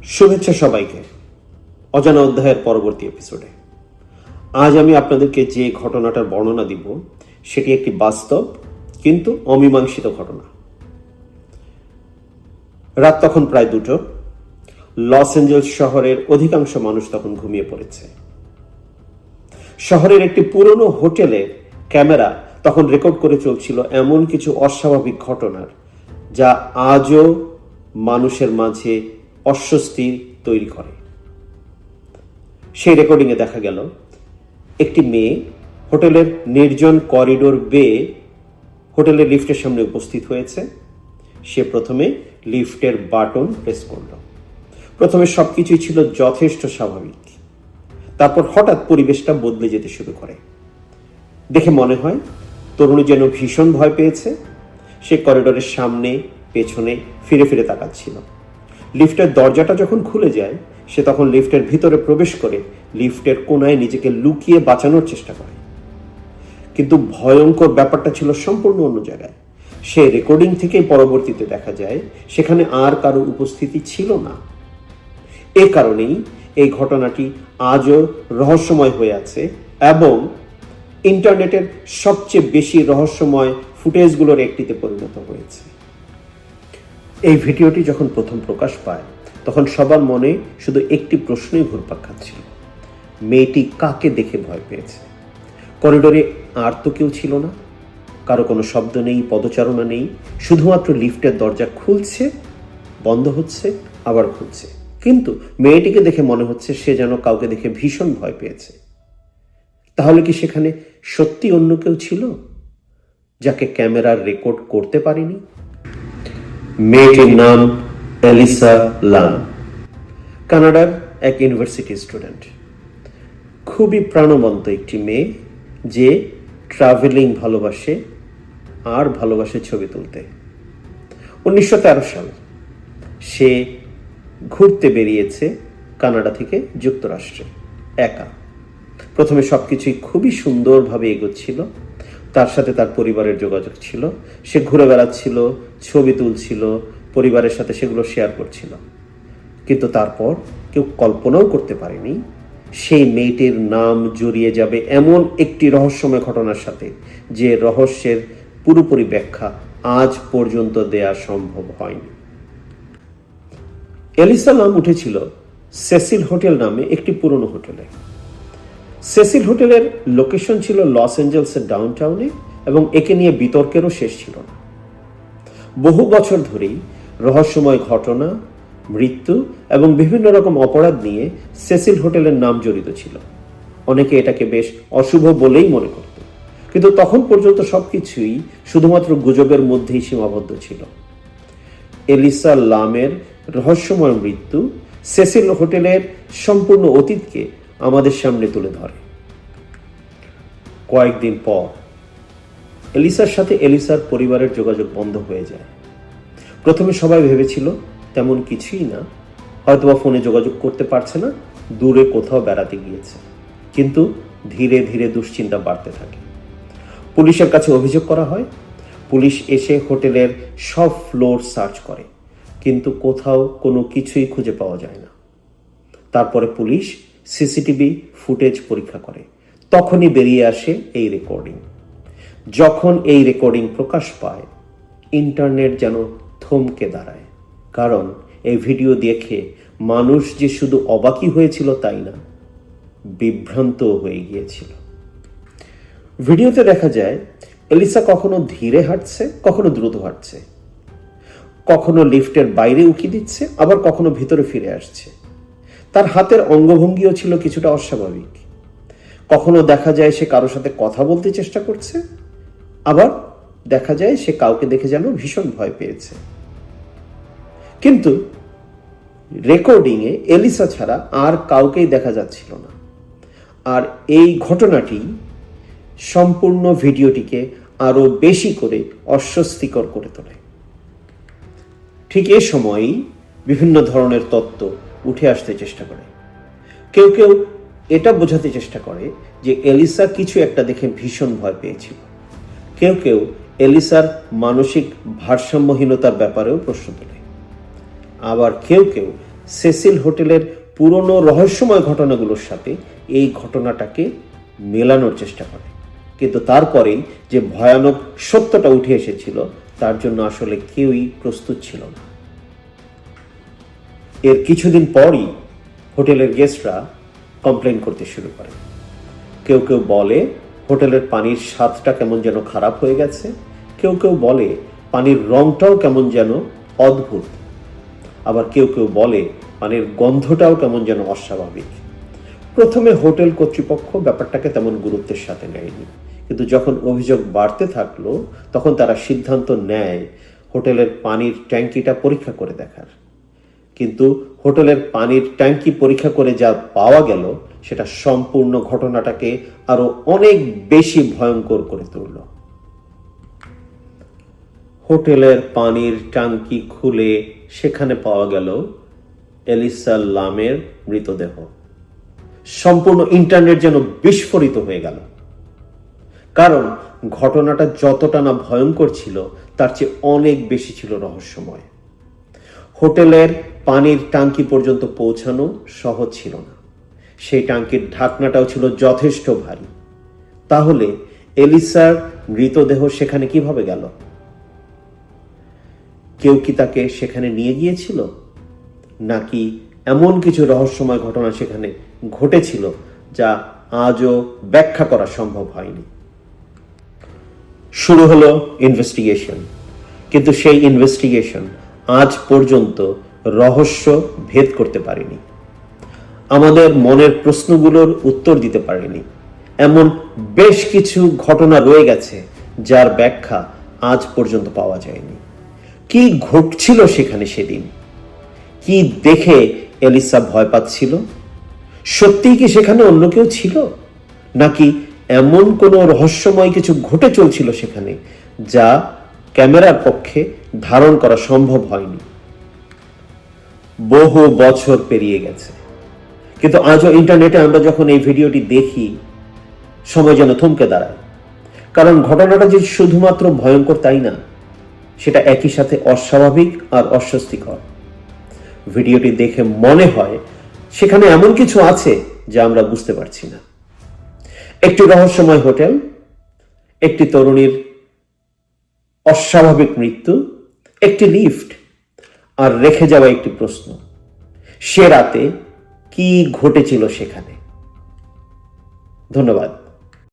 শুভেচ্ছা সবাইকে। অজানা অধ্যায়ের পরবর্তী এপিসোডে আজ আমি আপনাদেরকে যে ঘটনাটার বর্ণনা দিব সেটি একটি বাস্তব কিন্তু অমীমাংসিত ঘটনা। রাত তখন প্রায় 2টো। লস অ্যাঞ্জেলস শহরের অধিকাংশ মানুষ তখন ঘুমিয়ে পড়েছে। শহরের একটি পুরনো হোটেলের ক্যামেরা তখন রেকর্ড করে চলছিল এমন কিছু অস্বাভাবিক ঘটনার যা আজও মানুষের মাঝে অস্বস্তি তৈরি করে। সেই রেকর্ডিংয়ে দেখা গেল একটি মেয়ে হোটেলের নির্জন করিডোর বেয়ে হোটেলের লিফটের সামনে উপস্থিত হয়েছে। সে প্রথমে লিফটের বাটন প্রেস করল। প্রথমে সবকিছুই ছিল যথেষ্ট স্বাভাবিক। তারপর হঠাৎ পরিবেশটা বদলে যেতে শুরু করে। দেখে মনে হয় তরুণী যেন ভীষণ ভয় পেয়েছে। সে করিডোরের সামনে পেছনে ফিরে ফিরে তাকাচ্ছিল। লিফটের দরজাটা যখন খুলে যায় সে তখন লিফটের ভিতরে প্রবেশ করে লিফটের কোনায় নিজেকে লুকিয়ে বাঁচানোর চেষ্টা করে। কিন্তু ভয়ঙ্কর ব্যাপারটা ছিল সম্পূর্ণ অন্য জায়গায়। সে রেকর্ডিং থেকে পরবর্তীতে দেখা যায় সেখানে আর কারো উপস্থিতি ছিল না। এ কারণেই এই ঘটনাটি আজও রহস্যময় হয়ে আছে এবং ইন্টারনেটের সবচেয়ে বেশি রহস্যময় ফুটেজগুলোর একটিতে পরিণত হয়েছে। এই ভিডিওটি যখন প্রথম প্রকাশ পায় তখন সবার মনে শুধু একটি প্রশ্নই ঘুরপাক খাচ্ছিল, মেয়েটি কাকে দেখে ভয় পেয়েছে। করিডোরে আর তো কেউ ছিল না, কারো কোনো শব্দ নেই, পদচারণা নেই, শুধুমাত্র লিফটের দরজা খুলছে, বন্ধ হচ্ছে, আবার খুলছে। কিন্তু মেয়েটিকে দেখে মনে হচ্ছে সে যেন কাউকে দেখে ভীষণ ভয় পেয়েছে। তাহলে কি সেখানে সত্যি অন্য কেউ ছিল যাকে ক্যামেরার রেকর্ড করতে পারেনি? মেয়েটির নাম এলিসা লাম, কানাডার এক ইউনিভার্সিটি স্টুডেন্ট। খুবই প্রাণবন্ত একটি মেয়ে যে ট্রাভেলিং ভালোবাসে আর ভালোবাসে ছবি তুলতে। 1913 সাল সে ঘুরতে বেরিয়েছে কানাডা থেকে যুক্তরাষ্ট্রে একা। প্রথমে সবকিছুই খুবই সুন্দরভাবে এগোচ্ছিল। তার সাথে তার পরিবারের যোগাযোগ ছিল। সে ঘুরে বেড়াচ্ছিল, ছবি তুলছিল, পরিবারের সাথে সেগুলো শেয়ার করছিল। কিন্তু তারপর কেউ কল্পনাও করতে পারেনি সেই মেয়েটির নাম জড়িয়ে যাবে এমন একটি রহস্যময় ঘটনার সাথে যে রহস্যের পুরোপুরি ব্যাখ্যা আজ পর্যন্ত দেয়া সম্ভব হয়নি। এলিসা লাম উঠেছিল সেসিল হোটেল নামে একটি পুরনো হোটেলে। সেসিল হোটেলের লোকেশন ছিল লস অ্যাঞ্জেলসের ডাউনটাউনে এবং একে নিয়ে বিতর্কেরও শেষ ছিল না। বহু বছর ধরেই রহস্যময় ঘটনা, মৃত্যু এবং বিভিন্ন রকম অপরাধ নিয়ে সেসিল হোটেলের নাম জড়িত ছিল। অনেকে এটাকে বেশ অশুভ বলেই মনে করত, কিন্তু তখন পর্যন্ত সবকিছুই শুধুমাত্র গুজবের মধ্যেই সীমাবদ্ধ ছিল। এলিসা লামের রহস্যময় মৃত্যু সেসিল হোটেলের সম্পূর্ণ অতীতকে আমাদের সামনে তুলে ধরে। কয়েকদিন পর এলিসার সাথে এলিসার পরিবারের যোগাযোগ বন্ধ হয়ে যায়। প্রথমে সবাই ভেবেছিল তেমন কিছুই না, হয়তোবা ফোনে যোগাযোগ করতে পারছে না, দূরে কোথাও বেড়াতে গিয়েছে। কিন্তু ধীরে ধীরে দুশ্চিন্তা বাড়তে থাকে। পুলিশের কাছে অভিযোগ করা হয়। পুলিশ এসে হোটেলের সব ফ্লোর সার্চ করে, কিন্তু কোথাও কোনো কিছুই খুঁজে পাওয়া যায় না। তারপরে পুলিশ সিসিটিভি ফুটেজ পরীক্ষা করে। তখনই বেরিয়ে আসে এই রেকর্ডিং। যখন এই রেকর্ডিং প্রকাশ পায় ইন্টারনেট যেন থমকে দাঁড়ায়, কারণ এই ভিডিও দেখে মানুষ যে শুধু অবাকই হয়েছিল তাই না, বিভ্রান্ত হয়ে গিয়েছিল। ভিডিওতে দেখা যায় এলিসা কখনো ধীরে হাঁটছে, কখনো দ্রুত হাঁটছে, কখনো লিফটের বাইরে উকি দিচ্ছে, আবার কখনো ভিতরে ফিরে আসছে। তার হাতের অঙ্গভঙ্গিও ছিল কিছুটা অস্বাভাবিক। কখনো দেখা যায় সে কারোর সাথে কথা বলতে চেষ্টা করছে, আবার দেখা যায় সে কাউকে দেখে যেন ভীষণ ভয় পেয়েছে। কিন্তু রেকর্ডিংয়ে এলিসা ছাড়া আর কাউকেই দেখা যাচ্ছিল না। আর এই ঘটনাটি সম্পূর্ণ ভিডিওটিকে আরো বেশি করে অস্বস্তিকর করে তোলে। ঠিক এ সময়ই বিভিন্ন ধরনের তত্ত্ব উঠে আসতে চেষ্টা করে। কেউ কেউ এটা বোঝাতে চেষ্টা করে যে এলিসা কিছু একটা দেখে ভীষণ ভয় পেয়েছিল। কেউ কেউ এলিসার মানসিক ভারসাম্যহীনতার ব্যাপারেও প্রশ্ন তোলে। আবার কেউ কেউ সেসিল হোটেলের পুরনো রহস্যময় ঘটনাগুলোর সাথে এই ঘটনাটাকে মেলানোর চেষ্টা করে, কিন্তু তারপরেই যে ভয়ানক সত্যটা উঠে এসেছিল তার জন্য আসলে কেউই প্রস্তুত ছিল না। এর কিছুদিন পরই হোটেলের গেস্টরা কমপ্লেন করতে শুরু করে। কেউ কেউ বলে হোটেলের পানির স্বাদটা কেমন যেন খারাপ হয়ে গেছে, কেউ কেউ বলে পানির রংটাও কেমন যেন অদ্ভুত, আবার কেউ কেউ বলে পানির গন্ধটাও কেমন যেন অস্বাভাবিক। প্রথমে হোটেল কর্তৃপক্ষ ব্যাপারটাকে তেমন গুরুত্বের সাথে নেয়নি, কিন্তু যখন অভিযোগ বাড়তে থাকলো তখন তারা সিদ্ধান্ত নেয় হোটেলের পানির ট্যাঙ্কিটা পরীক্ষা করে দেখার। কিন্তু হোটেলের পানির ট্যাঙ্কি পরীক্ষা করে যা পাওয়া গেল সেটা সম্পূর্ণ ঘটনাটাকে আরো অনেক বেশি ভয়ঙ্কর করে তুলল। হোটেলের পানির ট্যাঙ্কি খুলে সেখানে পাওয়া গেল এলিসা লামের মৃতদেহ। সম্পূর্ণ ইন্টারনেট যেন বিস্ফোরিত হয়ে গেল, কারণ ঘটনাটা যতটা না ভয়ঙ্কর ছিল তার চেয়ে অনেক বেশি ছিল রহস্যময়। হোটেলের পানির ট্যাঙ্কি পর্যন্ত পৌঁছানো সহজ ছিল না, সেই ট্যাঙ্কির ঢাকনাটাও ছিল যথেষ্ট ভারী। তাহলে এলিসার মৃতদেহ সেখানে কিভাবে গেল? কেউ কি তাকে সেখানে নিয়ে গিয়েছিল, নাকি এমন কিছু রহস্যময় ঘটনা সেখানে ঘটেছিল যা আজও ব্যাখ্যা করা সম্ভব হয়নি? শুরু হলো ইনভেস্টিগেশন, কিন্তু সেই ইনভেস্টিগেশন আজ পর্যন্ত রহস্য ভেদ করতে পারেনি, আমাদের মনের প্রশ্নগুলোর উত্তর দিতে পারেনি। এমন বেশ কিছু ঘটনা রয়ে গেছে যার ব্যাখ্যা আজ পর্যন্ত পাওয়া যায়নি। কি ঘটছিল সেখানে সেদিন? কি দেখে এলিসা ভয় পাচ্ছিল? সত্যিই কি সেখানে অন্য কেউ ছিল, নাকি এমন কোনো রহস্যময় কিছু ঘটে চলছিল সেখানে যা ক্যামেরার পক্ষে ধারণ করা সম্ভব হয়নি? বহু বছর পেরিয়ে গেছে, কিন্তু আজও ইন্টারনেটে আমরা যখন এই ভিডিওটি দেখি সময় যেন থমকে দাঁড়ায়, কারণ ঘটনাটা যে শুধুমাত্র ভয়ঙ্কর তাই না, সেটা একই সাথে অস্বাভাবিক আর অস্বস্তিকর। ভিডিওটি দেখে মনে হয় সেখানে এমন কিছু আছে যা আমরা বুঝতে পারছি না। একটি রহস্যময় হোটেল, একটি তরুণীর অস্বাভাবিক মৃত্যু, একটি লিফট, আর রেখে যাওয়া একটি প্রশ্ন, সে রাতে কি ঘটেছিল সেখানে? ধন্যবাদ।